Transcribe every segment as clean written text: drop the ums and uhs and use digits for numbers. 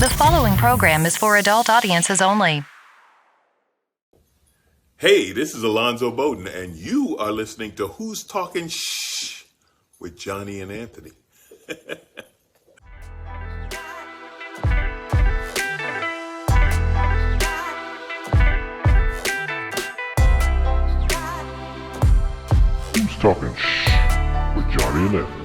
The following program is for adult audiences only. Hey, this is Alonzo Bowden, and you are listening to Who's Talking Shh with Johnny and Anthony. Who's Talking Shh with Johnny and Anthony.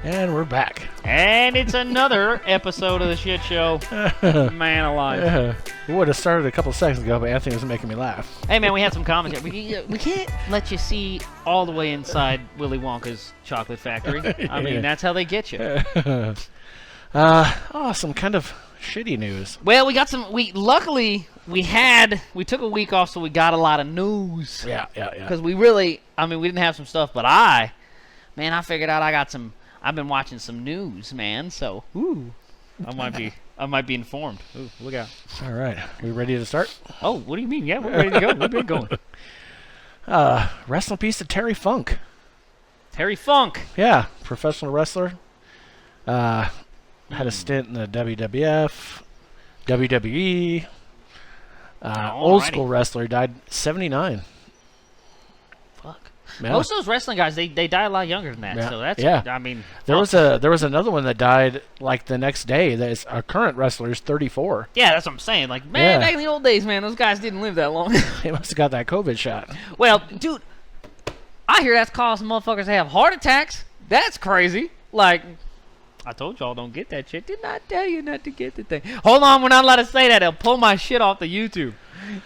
And we're back. And it's another episode of the shit show. Man alive. We would have started a couple seconds ago, but Anthony was making me laugh. Hey, man, we had some commentary. We can't let you see all the way inside Willy Wonka's chocolate factory. I mean, that's how they get you. Some kind of shitty news. Well, we got some. Luckily, we took a week off, so we got a lot of news. Yeah. Because we didn't have some stuff, but I figured out I got some. I've been watching some news, man. So, I might be informed. Ooh, look out. All right. We ready to start? Oh, what do you mean? Yeah, we're ready to go. We've been going. Rest in peace to Terry Funk. Terry Funk. Yeah, professional wrestler. Had a stint in the WWF, WWE. Old school wrestler, died 79. Fuck. Yeah. Most of those wrestling guys, they die a lot younger than that. Yeah. So that's, I mean. There was another one that died like the next day. That's a current wrestler, is 34. Yeah, that's what I'm saying. Like, man, back in the old days, man, those guys didn't live that long. They must have got that COVID shot. Well, dude, I hear that's causing motherfuckers to have heart attacks. That's crazy. Like, I told y'all don't get that shit. Didn't I tell you not to get the thing? Hold on, we're not allowed to say that. They'll pull my shit off the YouTube.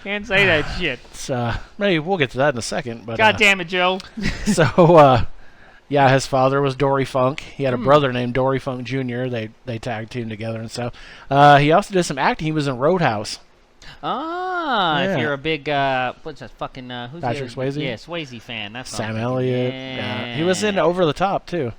Can't say that shit. It's, maybe we'll get to that in a second. But God damn it, Joe. So, his father was Dory Funk. He had a brother named Dory Funk Jr. They tag teamed together and stuff. He also did some acting. He was in Roadhouse. If you're a big, what's that fucking, who's Patrick Swayze? Yeah, Swayze fan. That's Sam Elliott. Yeah. He was in Over the Top, too.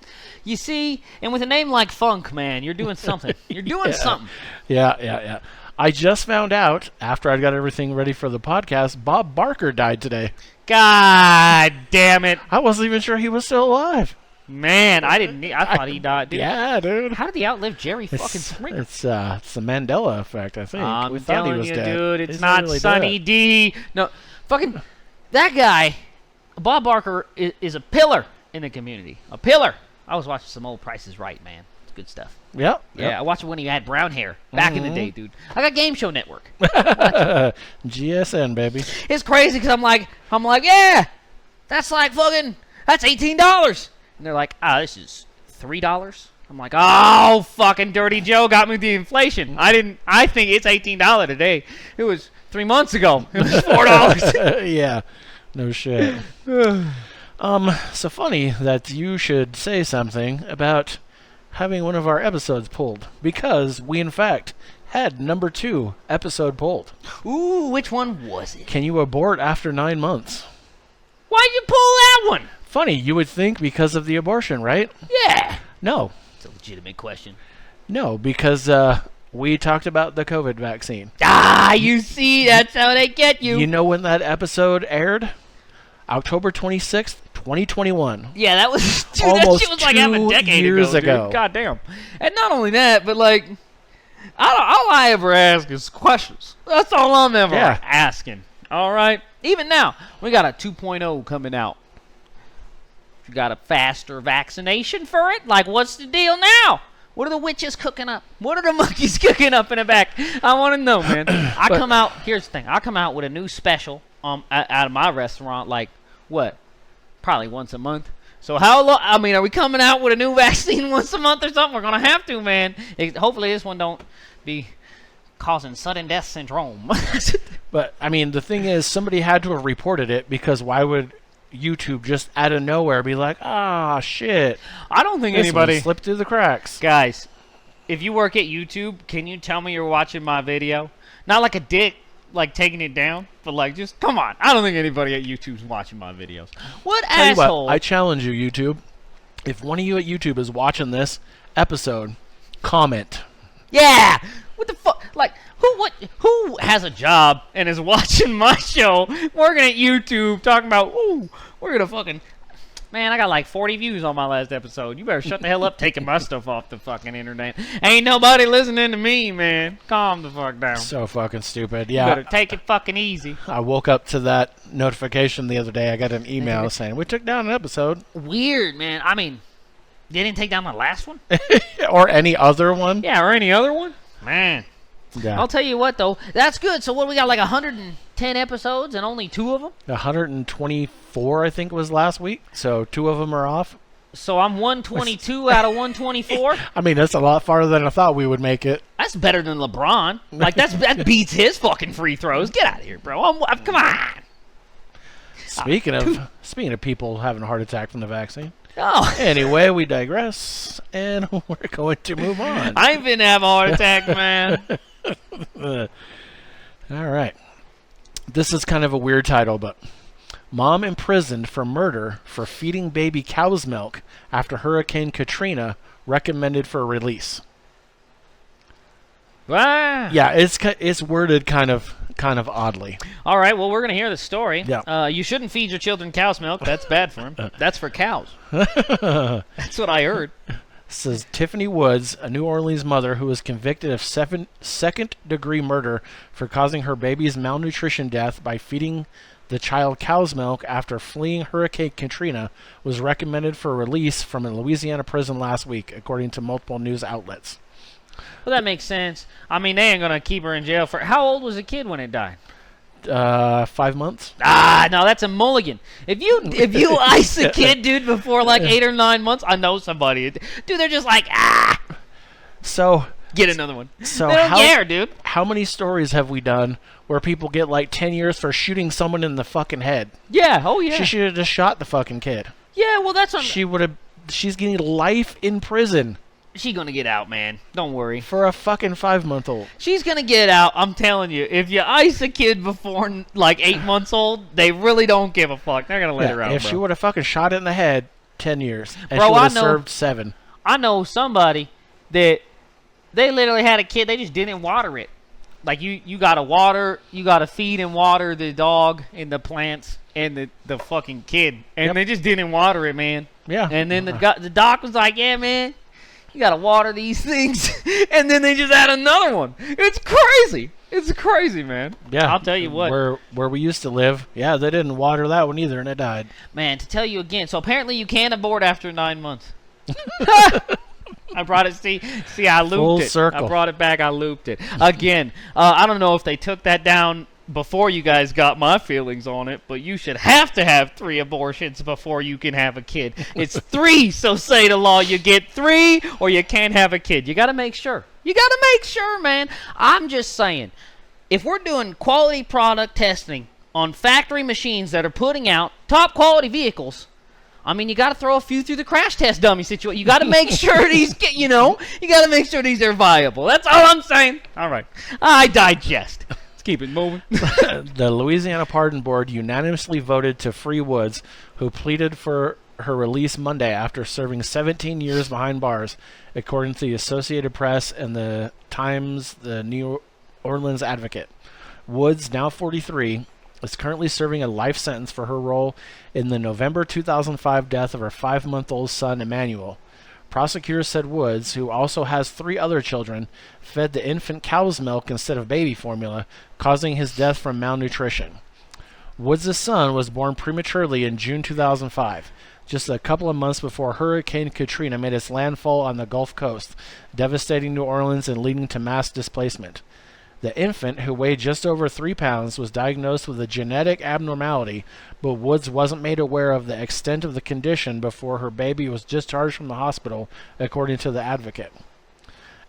You see, and with a name like Funk, man, you're doing something. You're doing something. Yeah. I just found out, after I got everything ready for the podcast, Bob Barker died today. God damn it. I wasn't even sure he was still alive. Man, I thought he died, dude. Yeah, dude. How did he outlive Jerry fucking Springer? It's the Mandela effect, I think. I'm we thought telling he was you, dead. dude, it's He's not really Sonny dead. D. No, fucking, that guy, Bob Barker, is a pillar in the community. A pillar. I was watching some old Price is Right, man. It's good stuff. Yep. Yeah, I watched it when he had brown hair back in the day, dude. I got Game Show Network. GSN, baby. It's crazy because I'm like, yeah, that's like fucking, that's $18. And they're like, this is $3. I'm like, oh, fucking Dirty Joe got me the inflation. I think it's $18 today. It was 3 months ago. It was $4. Yeah. No shit. So funny that you should say something about having one of our episodes pulled, because we in fact had number 2 episode pulled. Ooh, which one was it? Can you abort after 9 months? Why'd you pull that one? Funny, you would think because of the abortion, right? Yeah. No. It's a legitimate question. No, because we talked about the COVID vaccine. You see, that's how they get you. You know when that episode aired? October 26th, 2021. Yeah, that was, dude, Almost that shit was like half a 2 decade years ago. Dude. God damn. And not only that, but like, all I ever ask is questions. That's all I'm ever asking. All right? Even now, we got a 2.0 coming out. You got a faster vaccination for it? Like, what's the deal now? What are the witches cooking up? What are the monkeys cooking up in the back? I want to know, man. Here's the thing. I come out with a new special out of my restaurant, like, what? Probably once a month. So how long? I mean, are we coming out with a new vaccine once a month or something? We're going to have to, man. Hopefully this one don't be causing sudden death syndrome. But, I mean, the thing is, somebody had to have reported it, because why would YouTube just out of nowhere be like, shit. I don't think this anybody one slipped through the cracks. Guys, if you work at YouTube, can you tell me you're watching my video? Not like a dick, like taking it down, but like just come on. I don't think anybody at YouTube's watching my videos. What Tell you asshole? what, I challenge you, YouTube. If one of you at YouTube is watching this episode, comment. Yeah. What the fuck? Like, who has a job and is watching my show, working at YouTube, talking about, ooh, we're gonna fucking, Man, I got like 40 views on my last episode. You better shut the hell up taking my stuff off the fucking internet. Ain't nobody listening to me, man. Calm the fuck down. So fucking stupid. You Yeah. better take it fucking easy. I woke up to that notification the other day. I got an email saying, we took down an episode. Weird, man. I mean, they didn't take down the last one? Or any other one. Yeah, or any other one? Man. Yeah. I'll tell you what, though. That's good. So what, we got like 110 episodes and only 2 of them? 124, I think, was last week. So 2 of them are off. So I'm 122 out of 124? I mean, that's a lot farther than I thought we would make it. That's better than LeBron. Like, that beats his fucking free throws. Get out of here, bro. Come on. Speaking of people having a heart attack from the vaccine. Oh. Anyway, we digress, and we're going to move on. I ain't been having a heart attack, man. All right. This is kind of a weird title, but mom imprisoned for murder for feeding baby cow's milk after Hurricane Katrina recommended for release. Ah. Yeah, it's worded kind of oddly. All right, well, we're going to hear the story. Yeah. You shouldn't feed your children cow's milk. That's bad for them. That's for cows. That's what I heard. Says Tiffany Woods, a New Orleans mother who was convicted of second-degree murder for causing her baby's malnutrition death by feeding the child cow's milk after fleeing Hurricane Katrina, was recommended for release from a Louisiana prison last week, according to multiple news outlets. Well, that makes sense. I mean, they ain't going to keep her in jail for... How old was the kid when it died? 5 months. Ah, no, that's a mulligan. If you ice a kid, dude, before like 8 or 9 months, I know somebody. Dude, they're just like, So get another one. So they don't care, dude. How many stories have we done where people get like 10 years for shooting someone in the fucking head? Yeah, oh yeah. She should have just shot the fucking kid. Yeah, well, that's what She's getting life in prison. She's gonna get out, man. Don't worry. For a fucking 5-month-old. She's gonna get out. I'm telling you. If you ice a kid before like 8 months old, they really don't give a fuck. They're gonna let her out. If she would have fucking shot it in the head, 10 years, and bro, she would have served 7. I know somebody that they literally had a kid. They just didn't water it. Like you gotta feed and water the dog and the plants and the fucking kid, and they just didn't water it, man. Yeah. And then the doc was like, yeah, man. You gotta water these things, and then they just add another one. It's crazy. It's crazy, man. Yeah, I'll tell you what. Where we used to live, they didn't water that one either, and it died. Man, to tell you again, so apparently you can't abort after 9 months. I brought it. See, I looped Full it. circle. I brought it back. I looped it again. I don't know if they took that down before you guys got my feelings on it, but you should have to have 3 abortions before you can have a kid. It's 3, so say the law. You get 3 or you can't have a kid. You got to make sure. You got to make sure, man. I'm just saying, if we're doing quality product testing on factory machines that are putting out top quality vehicles, I mean, you got to throw a few through the crash test dummy situation. You got to make sure these get, you got to make sure these are viable. That's all I'm saying. All right. I digest. Let's keep it moving. The Louisiana Pardon Board unanimously voted to free Woods, who pleaded for her release Monday after serving 17 years behind bars, according to the Associated Press and the Times, the New Orleans Advocate. Woods, now 43, is currently serving a life sentence for her role in the November 2005 death of her 5-month-old son, Emmanuel. Prosecutors said Woods, who also has 3 other children, fed the infant cow's milk instead of baby formula, causing his death from malnutrition. Woods' son was born prematurely in June 2005, just a couple of months before Hurricane Katrina made its landfall on the Gulf Coast, devastating New Orleans and leading to mass displacement. The infant, who weighed just over 3 pounds, was diagnosed with a genetic abnormality, but Woods wasn't made aware of the extent of the condition before her baby was discharged from the hospital, according to the Advocate.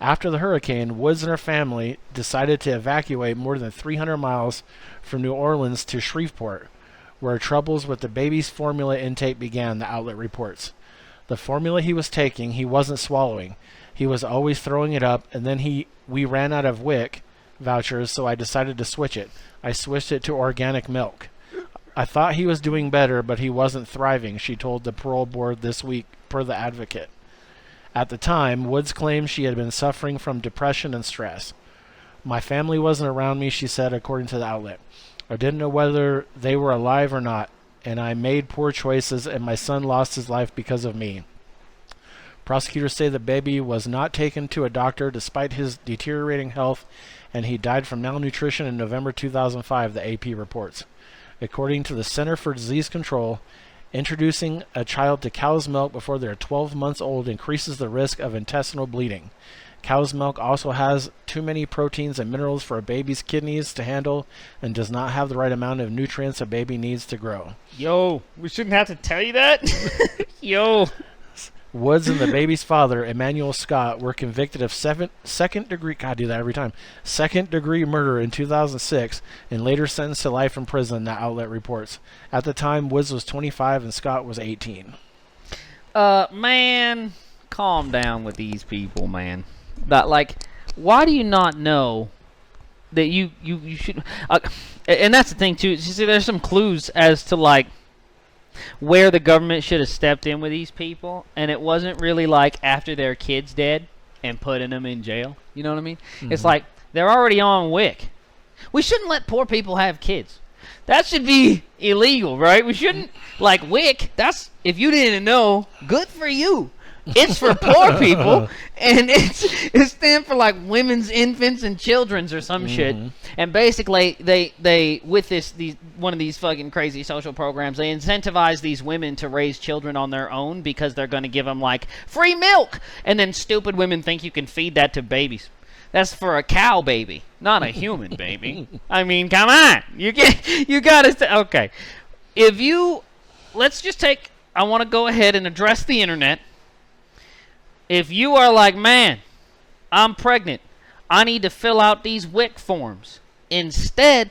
After the hurricane, Woods and her family decided to evacuate more than 300 miles from New Orleans to Shreveport, where troubles with the baby's formula intake began, the outlet reports. The formula he was taking, he wasn't swallowing. He was always throwing it up, and then we ran out of WIC vouchers, so I decided to switch it. I switched it to organic milk. I thought he was doing better, but he wasn't thriving, she told the parole board this week, per the Advocate. At the time, Woods claimed she had been suffering from depression and stress. My family wasn't around me, she said, according to the outlet. I didn't know whether they were alive or not. and I made poor choices, and my son lost his life because of me. Prosecutors say the baby was not taken to a doctor despite his deteriorating health, and he died from malnutrition in November 2005, the AP reports. According to the Center for Disease Control, introducing a child to cow's milk before they're 12 months old increases the risk of intestinal bleeding. Cow's milk also has too many proteins and minerals for a baby's kidneys to handle and does not have the right amount of nutrients a baby needs to grow. Yo, we shouldn't have to tell you that. Yo. Woods and the baby's father, Emmanuel Scott, were convicted of second-degree murder in 2006 and later sentenced to life in prison, the outlet reports. At the time, Woods was 25 and Scott was 18. Man, calm down with these people, man. Why do you not know that you should... and that's the thing, too. You see, there's some clues as to, where the government should have stepped in with these people, and it wasn't really after their kid's dead and putting them in jail. You know what I mean? Mm-hmm. It's they're already on WIC. We shouldn't let poor people have kids. That should be illegal, right? We shouldn't, WIC, that's, if you didn't know, good for you. It's for poor people, and it stands for women's, infants, and children's or some shit. And basically, they with these one of these fucking crazy social programs, they incentivize these women to raise children on their own because they're going to give them free milk, and then stupid women think you can feed that to babies. That's for a cow baby, not a human baby. I mean, come on, you gotta okay. Let's just take. I want to go ahead and address the internet. If you are man, I'm pregnant, I need to fill out these WIC forms. Instead,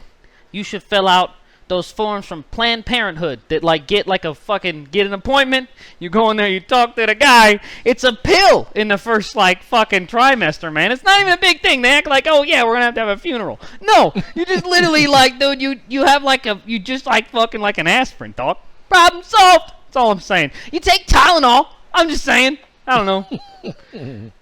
you should fill out those forms from Planned Parenthood that get an appointment. You go in there, you talk to the guy. It's a pill in the first fucking trimester, man. It's not even a big thing. They act oh yeah, we're gonna have a funeral. No, you just literally dude, you have you just fucking an aspirin, dog. Problem solved. That's all I'm saying. You take Tylenol. I'm just saying. I don't know.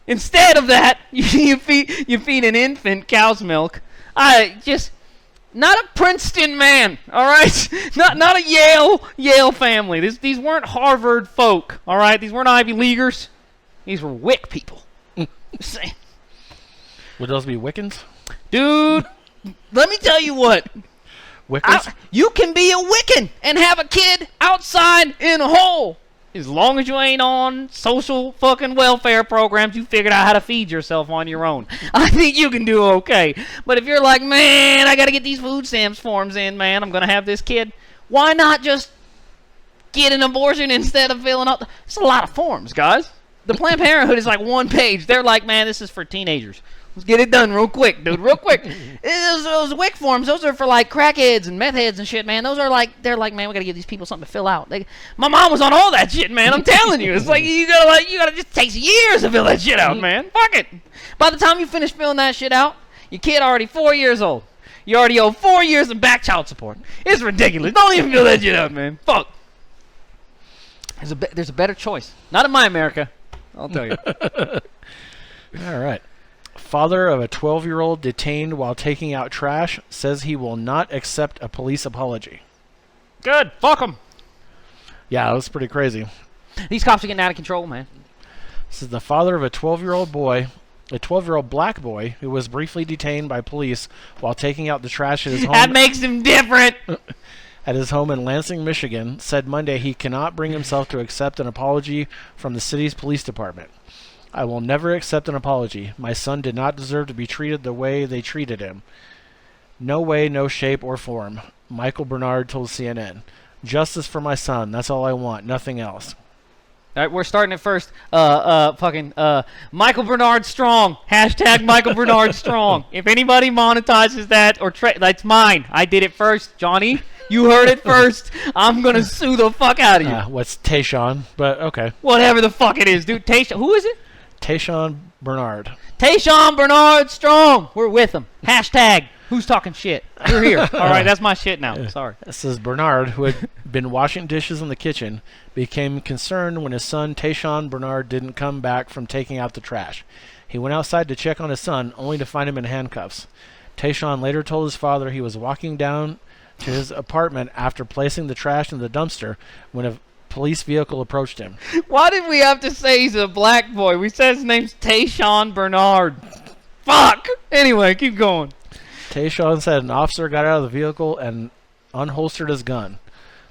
Instead of that, you feed an infant cow's milk. Not a Princeton man, all right? Not a Yale family. These weren't Harvard folk, all right? These weren't Ivy Leaguers. These were WIC people. Saying. Would those be Wiccans? Dude, let me tell you what. Wiccans? You can be a Wiccan and have a kid outside in a hole. As long as you ain't on social fucking welfare programs, you figured out how to feed yourself on your own. I think you can do okay. But if you're man, I got to get these food stamps forms in, man, I'm going to have this kid. Why not just get an abortion instead of filling out? It's a lot of forms, guys. The Planned Parenthood is one page. They're man, this is for teenagers. Let's get it done real quick, dude, real quick. Those WIC forms, those are for crackheads and meth heads and shit, man. Those are they're man, we gotta give these people something to fill out. My mom was on all that shit, man. I'm telling you, it's you gotta just takes years to fill that shit out, man. Fuck it. By the time you finish filling that shit out, your kid already 4 years old. You already owe 4 years of back child support. It's ridiculous. Don't even fill that shit out, man. Fuck. There's a better choice. Not in my America. I'll tell you. All right. Father of a 12-year-old detained while taking out trash says he will not accept a police apology. Good. Fuck them. Yeah, that was pretty crazy. These cops are getting out of control, man. This is the father of a 12-year-old black boy who was briefly detained by police while taking out the trash at his home. That makes him different. At his home in Lansing, Michigan, said Monday he cannot bring himself to accept an apology from the city's police department. I will never accept an apology. My son did not deserve to be treated the way they treated him. No way, no shape or form, Michael Bernard told CNN. Justice for my son. That's all I want. Nothing else. All right, we're starting at first. Michael Bernard Strong. Hashtag Michael Bernard Strong. If anybody monetizes that that's mine. I did it first, Johnny. You heard it first. I'm going to sue the fuck out of you. What's Tayshawn? But okay. Whatever the fuck it is, dude. Tayshawn. Who is it? Tayshawn Bernard. Tayshawn Bernard Strong. We're with him. Hashtag who's talking shit. You're here. All right, that's my shit now. Sorry. This is Bernard, who had been washing dishes in the kitchen, became concerned when his son Tayshawn Bernard didn't come back from taking out the trash. He went outside to check on his son, only to find him in handcuffs. Tayshawn later told his father he was walking down to his apartment after placing the trash in the dumpster when a police vehicle approached him. Why did we have to say he's a black boy? We said his name's Tayshawn Bernard. Fuck! Anyway, keep going. Tayshawn said an officer got out of the vehicle and unholstered his gun.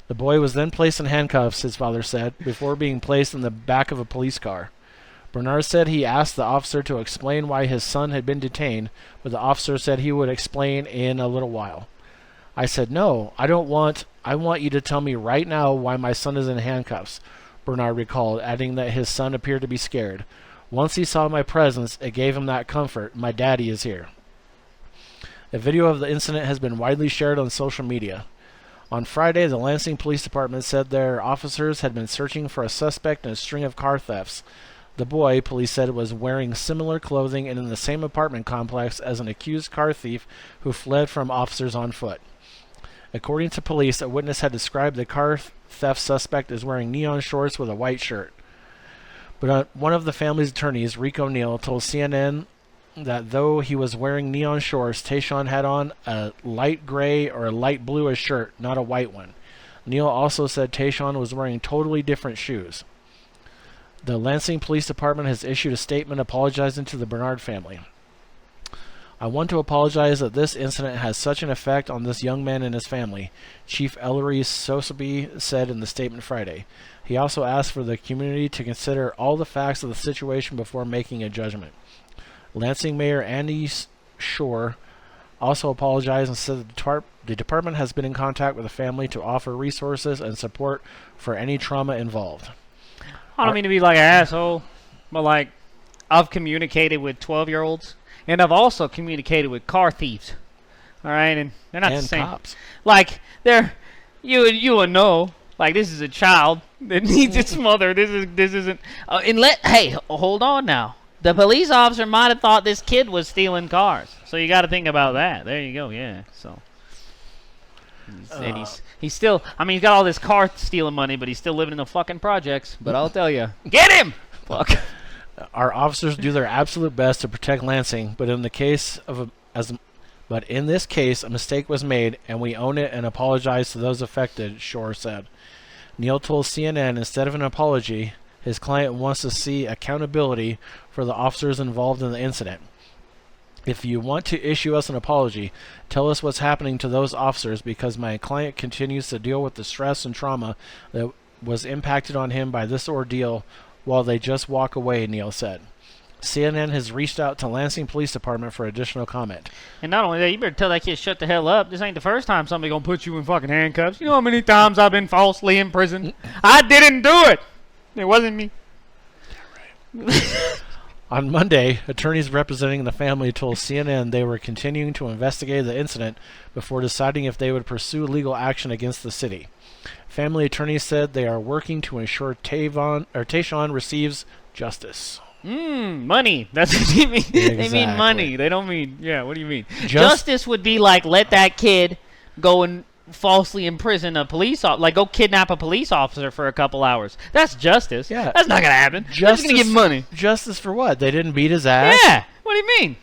The boy was then placed in handcuffs, his father said, before being placed in the back of a police car. Bernard said he asked the officer to explain why his son had been detained, but the officer said he would explain in a little while. I said, no, I want you to tell me right now why my son is in handcuffs, Bernard recalled, adding that his son appeared to be scared. Once he saw my presence, it gave him that comfort. My daddy is here. A video of the incident has been widely shared on social media. On Friday, the Lansing Police Department said their officers had been searching for a suspect in a string of car thefts. The boy, police said, was wearing similar clothing and in the same apartment complex as an accused car thief who fled from officers on foot. According to police, a witness had described the car theft suspect as wearing neon shorts with a white shirt. But one of the family's attorneys, Rico Neal, told CNN that though he was wearing neon shorts, Tayshawn had on a light gray or a light bluish shirt, not a white one. Neal also said Tayshawn was wearing totally different shoes. The Lansing Police Department has issued a statement apologizing to the Bernard family. I want to apologize that this incident has such an effect on this young man and his family, Chief Ellery Sosaby said in the statement Friday. He also asked for the community to consider all the facts of the situation before making a judgment. Lansing Mayor Andy Shore also apologized and said the department has been in contact with the family to offer resources and support for any trauma involved. I don't mean to be like an asshole, but like, I've communicated with 12-year-olds, and I've also communicated with car thieves. All right, and they're not the same. Cops. Like, they're you would know. Like, this is a child that needs its mother. This isn't. Hey, hold on now. The police officer might have thought this kid was stealing cars, so you got to think about that. There you go. Yeah. So. And he's still. I mean, he's got all this car stealing money, but he's still living in the fucking projects. But I'll tell you, get him. Fuck. Our officers do their absolute best to protect Lansing, but in this case, a mistake was made, and we own it and apologize to those affected, Shore said. Neal told CNN instead of an apology, his client wants to see accountability for the officers involved in the incident. If you want to issue us an apology, tell us what's happening to those officers because my client continues to deal with the stress and trauma that was impacted on him by this ordeal while they just walk away, Neal said. CNN has reached out to Lansing Police Department for additional comment. And not only that, you better tell that kid shut the hell up. This ain't the first time somebody gonna put you in fucking handcuffs. You know how many times I've been falsely imprisoned? I didn't do it. It wasn't me. On Monday, attorneys representing the family told CNN they were continuing to investigate the incident before deciding if they would pursue legal action against the city. Family attorneys said they are working to ensure Tayshawn receives justice. Money. That's what they mean. Exactly. They mean money. They don't mean, yeah, what do you mean? Justice would be like, let that kid go and falsely imprison a police officer, like go kidnap a police officer for a couple hours. That's justice. Yeah. That's not going to happen. Justice, they're going to give money. Justice for what? They didn't beat his ass? Yeah. What do you mean?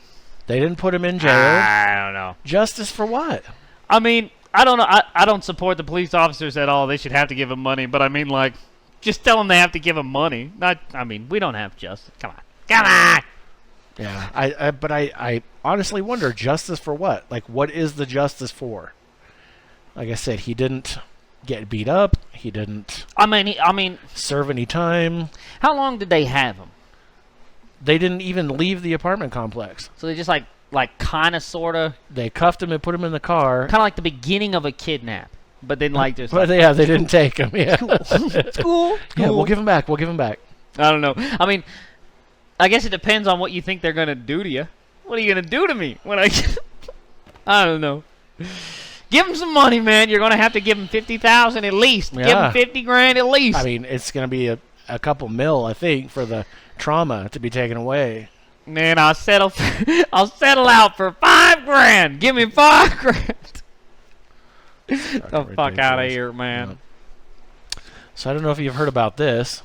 They didn't put him in jail? I don't know. Justice for what? I mean, I don't know. I don't support the police officers at all. They should have to give him money. But I mean, like, just tell them they have to give him money. I mean, we don't have justice. Come on. Come on! Yeah, but I honestly wonder, justice for what? Like, what is the justice for? Like I said, he didn't get beat up. He didn't I mean, serve any time. How long did they have him? They didn't even leave the apartment complex. So they just like kind of, sort of... They cuffed him and put him in the car. Kind of like the beginning of a kidnap. But then like just... But yeah, they didn't take him. Yeah. Cool. Yeah, we'll give him back. We'll give him back. I don't know. I mean, I guess it depends on what you think they're going to do to you. What are you going to do to me when I don't know. Give him some money, man. You're going to have to give him $50,000 at least. Yeah. Give him 50 grand at least. I mean, it's going to be a couple mil, I think, for the trauma to be taken away. Man, I'll settle out for 5 grand. Give me 5 grand. The fuck out of here, man. Yeah. So I don't know if you've heard about this.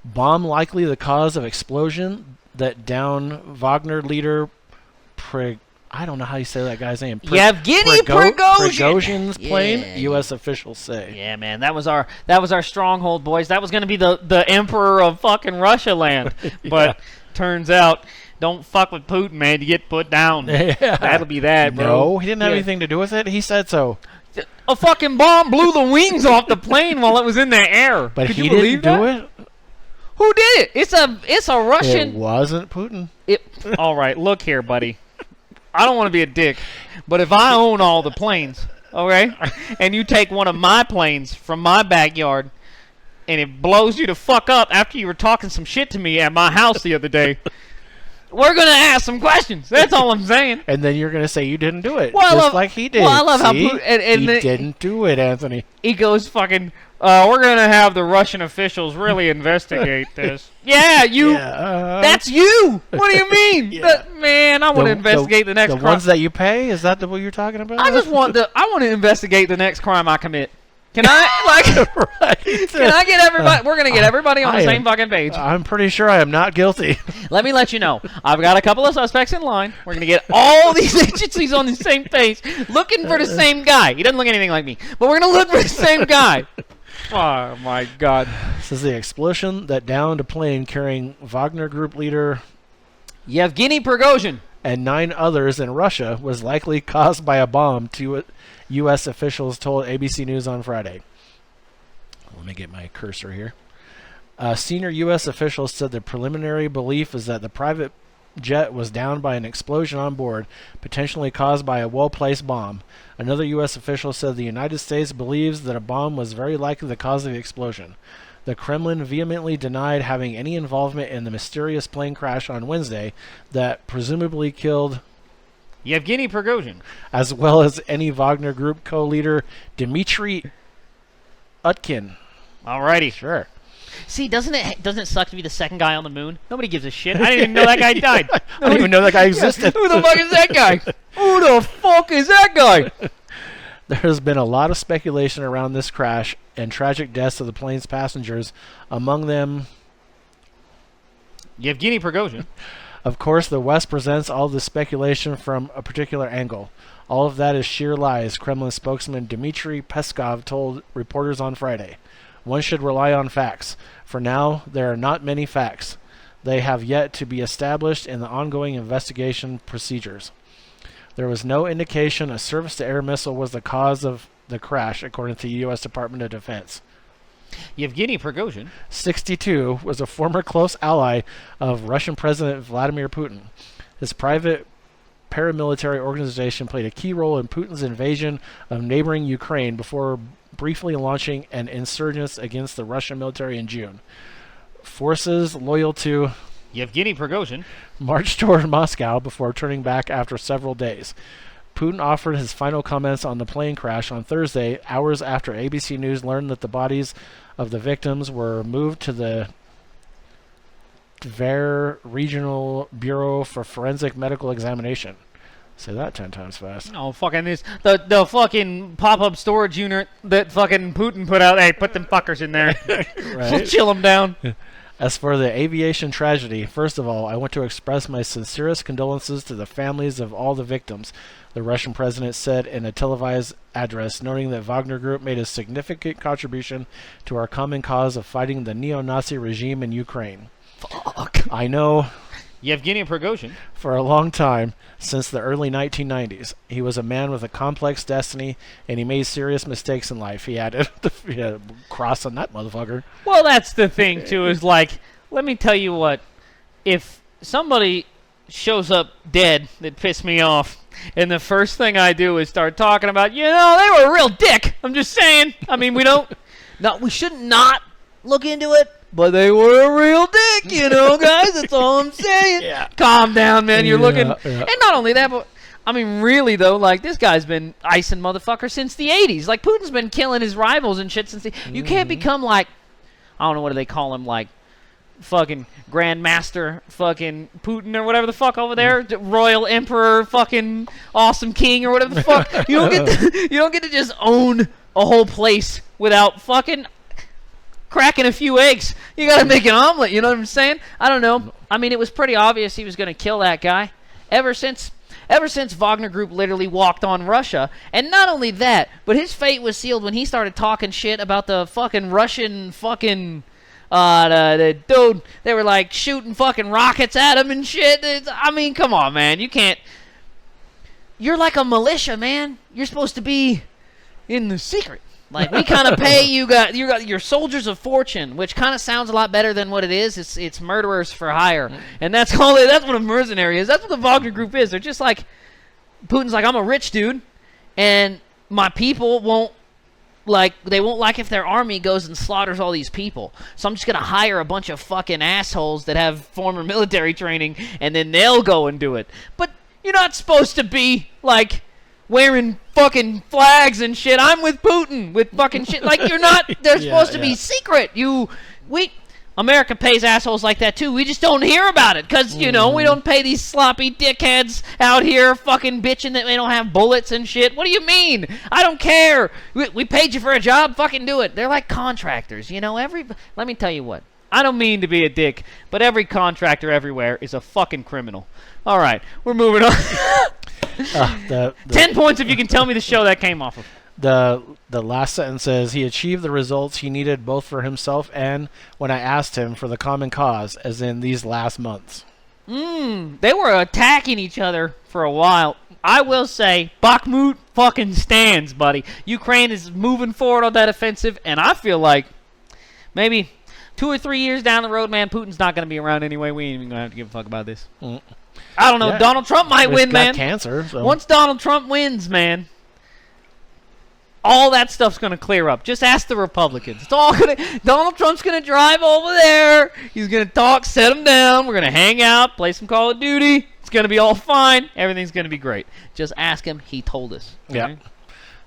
Bomb likely the cause of explosion that downed Wagner leader I don't know how you say that guy's name. Yevgeny Prigozhin. Prigozhin's plane, Yeah. U.S. officials say. Yeah, man, that was our stronghold, boys. That was going to be the emperor of fucking Russia land. But turns out, don't fuck with Putin, man. You get put down. Yeah. That'll be that, bro. No, he didn't have Yeah. anything to do with it. He said so. A fucking bomb blew the wings off the plane while it was in the air. But Could he you believe didn't do that? it. Who did it? It's a Russian. It wasn't Putin. All right, look here, buddy. I don't want to be a dick, but if I own all the planes, okay, and you take one of my planes from my backyard, and it blows you to fuck up after you were talking some shit to me at my house the other day, we're gonna ask some questions. That's all I'm saying. And then you're going to say you didn't do it, Well, I just love- like he did. well, I love how See? Putin- and he the- didn't do it, Anthony. He goes fucking. We're gonna have the Russian officials really investigate this. Yeah, you. Yeah, That's you. What do you mean? Yeah. Man, I want to investigate the next The crime. ones that you pay? Is that what you're talking about? I want to investigate the next crime I commit. Can I right. Can I get everybody? We're gonna get everybody on the same fucking page. I'm pretty sure I am not guilty. Let me let you know. I've got a couple of suspects in line. We're gonna get all these agencies on the same page, looking for the same guy. He doesn't look anything like me, but we're gonna look for the same guy. Oh my God! This is the explosion that downed a plane carrying Wagner Group leader Yevgeny Prigozhin. and 9 others in Russia was likely caused by a bomb, U.S. officials told ABC News on Friday. Let me get my cursor here. Senior U.S. officials said the preliminary belief is that the private jet was downed by an explosion on board, potentially caused by a well-placed bomb. Another U.S. official said the United States believes that a bomb was very likely the cause of the explosion. The Kremlin vehemently denied having any involvement in the mysterious plane crash on Wednesday that presumably killed, Yevgeny Prigozhin. as well as any Wagner Group co-leader Dmitry Utkin. Alrighty. Sure. See, doesn't it suck to be the second guy on the moon? Nobody gives a shit. I didn't even know that guy died. I didn't even know that guy existed. Who the fuck is that guy? Who the fuck is that guy? There has been a lot of speculation around this crash and tragic deaths of the plane's passengers, among them, Yevgeny Prigozhin. of course, the West presents all the speculation from a particular angle. All of that is sheer lies, Kremlin spokesman Dmitry Peskov told reporters on Friday. One should rely on facts. For now, there are not many facts. They have yet to be established in the ongoing investigation procedures. There was no indication a surface-to-air missile was the cause of the crash, according to the U.S. Department of Defense. Yevgeny Prigozhin. 62 was a former close ally of Russian President Vladimir Putin. His private paramilitary organization played a key role in Putin's invasion of neighboring Ukraine before briefly launching an insurgence against the Russian military in June. Forces loyal to Yevgeny Prigozhin. marched toward Moscow before turning back after several days. Putin offered his final comments on the plane crash on Thursday, hours after ABC News learned that the bodies of the victims were moved to the Tver Regional Bureau for Forensic Medical Examination. Say that 10 times fast. Oh, fucking this. The fucking pop-up storage unit that fucking Putin put out. Hey, put them fuckers in there. Right? Chill them down. As for the aviation tragedy, first of all, I want to express my sincerest condolences to the families of all the victims, the Russian president said in a televised address, noting that Wagner Group made a significant contribution to our common cause of fighting the neo-Nazi regime in Ukraine. Fuck. I know Yevgeny Prigozhin. for a long time, since the early 1990s, he was a man with a complex destiny, and he made serious mistakes in life. He added, cross on that motherfucker. Well, that's the thing, too, is like, let me tell you what. If somebody shows up dead that pissed me off, and the first thing I do is start talking about, they were a real dick. I'm just saying. I mean, we should not look into it. But they were a real dick, guys. That's all I'm saying. Yeah. Calm down, man. You're looking. Yeah. And not only that, but, I mean, really, though, like, this guy's been icing motherfuckers since the 80s. Like, Putin's been killing his rivals and shit since the... You can't become, like... I don't know, what do they call him? Like, fucking Grandmaster fucking Putin or whatever the fuck over there. Royal Emperor fucking Awesome King or whatever the fuck. You don't get to just own a whole place without fucking... cracking a few eggs. You gotta make an omelet, you know what I'm saying? I don't know. I mean, it was pretty obvious he was gonna kill that guy. Ever since ever since Wagner Group literally walked on Russia. And not only that, but his fate was sealed when he started talking shit about the fucking Russian fucking... the dude, they were like shooting fucking rockets at him and shit. I mean, come on, man. You can't... You're like a militia, man. You're supposed to be in the secret. Like, we kind of pay you got your soldiers of fortune, which kind of sounds a lot better than what it is. It's murderers for hire, and that's what a mercenary is. That's what the Wagner Group is. They're just like Putin's like, I'm a rich dude, and my people won't like if their army goes and slaughters all these people. So I'm just gonna hire a bunch of fucking assholes that have former military training, and then they'll go and do it. But you're not supposed to be like wearing fucking flags and shit. I'm with Putin with fucking shit. Like, you're not. They're supposed to be secret. America pays assholes like that too. We just don't hear about it because, we don't pay these sloppy dickheads out here fucking bitching that they don't have bullets and shit. What do you mean? I don't care. We paid you for a job. Fucking do it. They're like contractors, Let me tell you what. I don't mean to be a dick, but every contractor everywhere is a fucking criminal. All right, we're moving on. 10 points if you can tell me the show that came off of. The last sentence says, he achieved the results he needed both for himself and when I asked him for the common cause, as in these last months. They were attacking each other for a while. I will say, Bakhmut fucking stands, buddy. Ukraine is moving forward on that offensive, and I feel like maybe 2 or 3 years down the road, man, Putin's not going to be around anyway. We ain't even going to have to give a fuck about this. I don't know. Yeah. Donald Trump might win, man. Cancer. So. Once Donald Trump wins, man, all that stuff's going to clear up. Just ask the Republicans. It's all going to... Donald Trump's going to drive over there. He's going to talk, set him down. We're going to hang out, play some Call of Duty. It's going to be all fine. Everything's going to be great. Just ask him. He told us. Yeah. Right?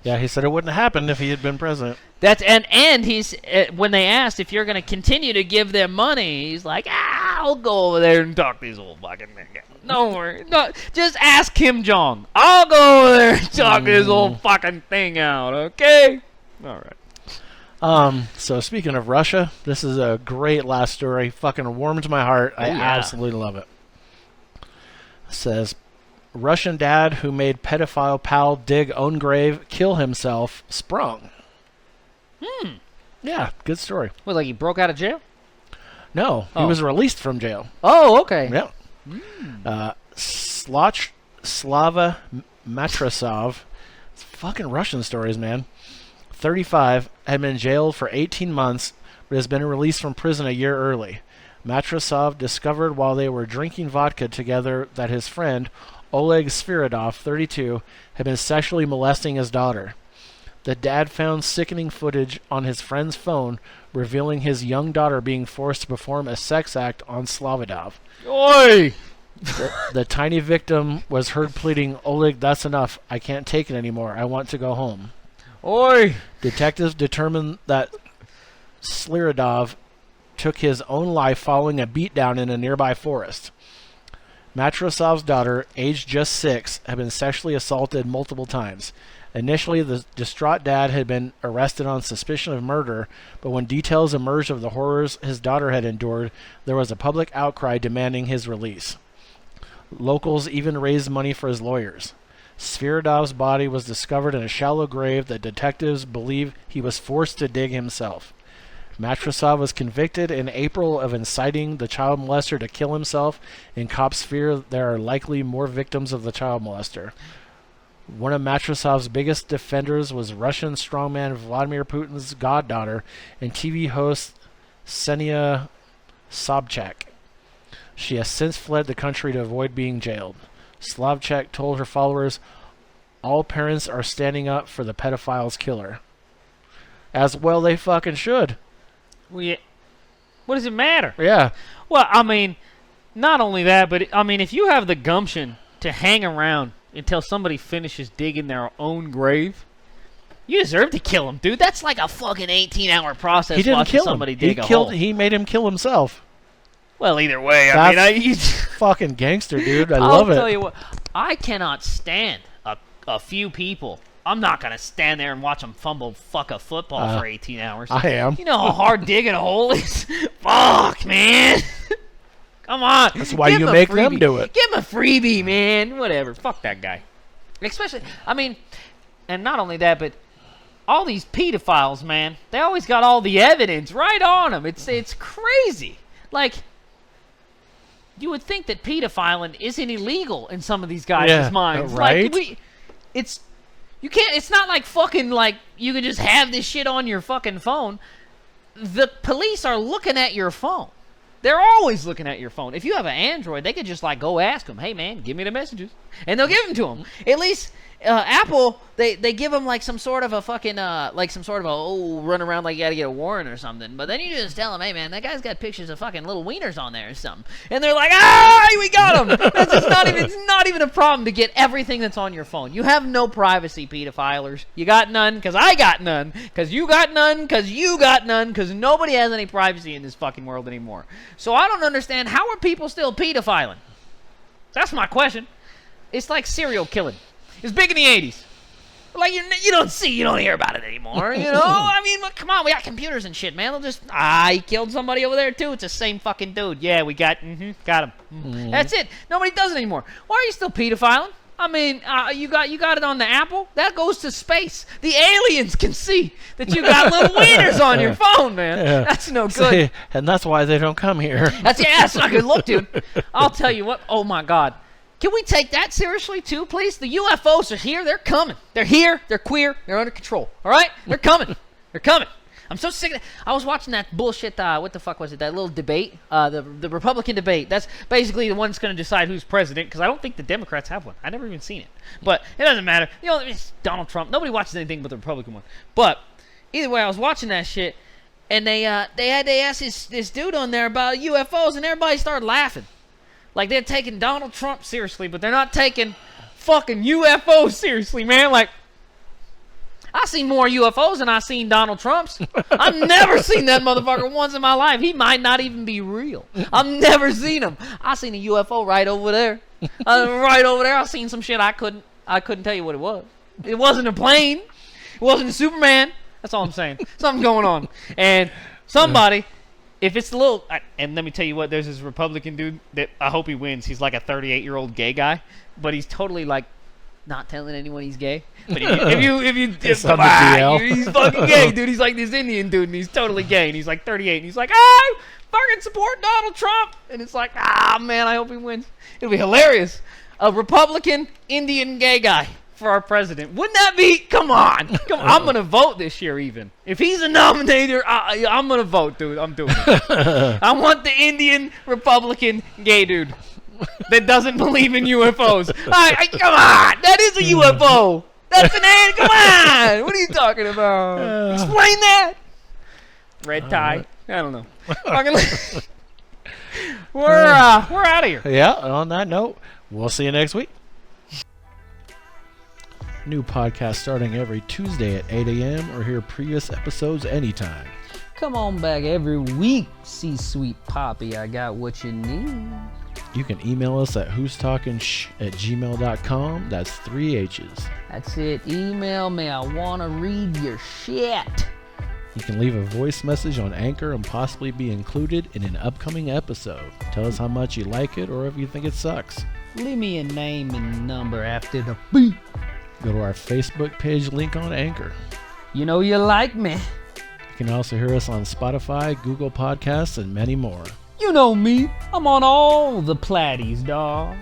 Yeah, he said it wouldn't have happened if he had been president. That's and he's when they asked if you're going to continue to give them money, he's like, I'll go over there and talk these old fucking niggas. Don't worry. No, just ask Kim Jong. I'll go over there and talk this old fucking thing out, okay? All right. So speaking of Russia, this is a great last story. Fucking warmed my heart. I absolutely love it. It says, Russian dad who made pedophile pal dig own grave, kill himself, sprung. Yeah, good story. What, like he broke out of jail? No, he was released from jail. Oh, okay. Yeah. Slava Matrasov. It's fucking Russian stories, man. 35, had been jailed for 18 months, but has been released from prison a year early. Matrasov discovered while they were drinking vodka together that his friend, Oleg Sviridov, 32, had been sexually molesting his daughter. The dad found sickening footage on his friend's phone revealing his young daughter being forced to perform a sex act on Slavidov. Oi! The tiny victim was heard pleading, Oleg, that's enough. I can't take it anymore. I want to go home. Oi! Detectives determined that Sliradov took his own life following a beatdown in a nearby forest. Matrosov's daughter, aged just 6, had been sexually assaulted multiple times. Initially, the distraught dad had been arrested on suspicion of murder, but when details emerged of the horrors his daughter had endured, there was a public outcry demanding his release. Locals even raised money for his lawyers. Sviridov's body was discovered in a shallow grave that detectives believe he was forced to dig himself. Matrosov was convicted in April of inciting the child molester to kill himself, and cops fear there are likely more victims of the child molester. One of Matrosov's biggest defenders was Russian strongman Vladimir Putin's goddaughter and TV host Ksenia Sobchak. She has since fled the country to avoid being jailed. Sobchak told her followers, all parents are standing up for the pedophile's killer. As well they fucking should. What does it matter? Yeah. Well, I mean, not only that, but I mean, if you have the gumption to hang around until somebody finishes digging their own grave, you deserve to kill him, dude. That's like a fucking 18-hour process. He didn't watching kill somebody him. dig a hole. He made him kill himself. Well, either way, That's fucking gangster, dude. I love it. I'll tell you what, I cannot stand a few people. I'm not going to stand there and watch them fuck a football for 18 hours. I am. You know how hard digging a hole is? Fuck, man. Come on. That's why Give you him a make freebie. them do it. Give him a freebie, man. Whatever. Fuck that guy. Especially, I mean, and not only that, but all these pedophiles, man, they always got all the evidence right on them. It's crazy. Like, you would think that pedophiling isn't illegal in some of these guys' minds. Right? Like, you can't, it's not like fucking, like, you can just have this shit on your fucking phone. The police are looking at your phone. They're always looking at your phone. If you have an Android, they could just, like, go ask them, hey, man, give me the messages. And they'll give them to them. At least Apple, they give them, like, some sort of a fucking, run around like you gotta get a warrant or something. But then you just tell them, hey, man, that guy's got pictures of fucking little wieners on there or something. And they're like, we got him. It's not even a problem to get everything that's on your phone. You have no privacy, pedophilers. You got none, because I got none, because you got none, because you got none, because nobody has any privacy in this fucking world anymore. So I don't understand, how are people still pedophiling? That's my question. It's like serial killing. It's big in the 80s. Like, you don't hear about it anymore, you know? I mean, come on, we got computers and shit, man. They'll just, he killed somebody over there, too. It's the same fucking dude. Yeah, we got him. That's it. Nobody does it anymore. Why are you still pedophiling? I mean, you got it on the Apple? That goes to space. The aliens can see that you got little wieners on your phone, man. Yeah. That's no good. See, and that's why they don't come here. That's not good look, dude. I'll tell you what. Oh, my God. Can we take that seriously, too, please? The UFOs are here. They're coming. They're here. They're queer. They're under control. All right? They're coming. They're coming. I'm so sick of it. I was watching that bullshit, what the fuck was it, that little debate, the Republican debate. That's basically the one that's going to decide who's president, because I don't think the Democrats have one. I've never even seen it. But it doesn't matter. You know, it's Donald Trump. Nobody watches anything but the Republican one. But either way, I was watching that shit, and they asked this dude on there about UFOs, and everybody started laughing. Like, they're taking Donald Trump seriously, but they're not taking fucking UFOs seriously, man. Like, I've seen more UFOs than I've seen Donald Trump's. I've never seen that motherfucker once in my life. He might not even be real. I've never seen him. I seen a UFO right over there. Right over there. I seen some shit I couldn't tell you what it was. It wasn't a plane. It wasn't Superman. That's all I'm saying. Something's going on. And somebody, if it's the little, and let me tell you what, there's this Republican dude that I hope he wins. He's like a 38-year-old gay guy, but he's totally like not telling anyone he's gay. But he's fucking gay, dude. He's like this Indian dude, and he's totally gay, and he's like 38, and he's like, fucking support Donald Trump. And it's like, man, I hope he wins. It'll be hilarious. A Republican Indian gay guy for our president. Wouldn't that be? Come on. I'm going to vote this year even. If he's a nominator, I'm going to vote, dude. I'm doing it. I want the Indian Republican gay dude that doesn't believe in UFOs. Come on. That is a UFO. That's an ant. Come on. What are you talking about? Explain that. Red tie. I don't know. We're out of here. Yeah, on that note, we'll see you next week. New podcast starting every Tuesday at 8 a.m. or hear previous episodes anytime. Come on back every week, C-Sweet Poppy. I got what you need. You can email us at who'stalkingshh@gmail.com. That's 3 H's. That's it. Email me. I want to read your shit. You can leave a voice message on Anchor and possibly be included in an upcoming episode. Tell us how much you like it or if you think it sucks. Leave me a name and number after the beep. Go to our Facebook page link on Anchor. You know you like me. You can also hear us on Spotify, Google Podcasts, and many more. You know me. I'm on all the platties, dawg.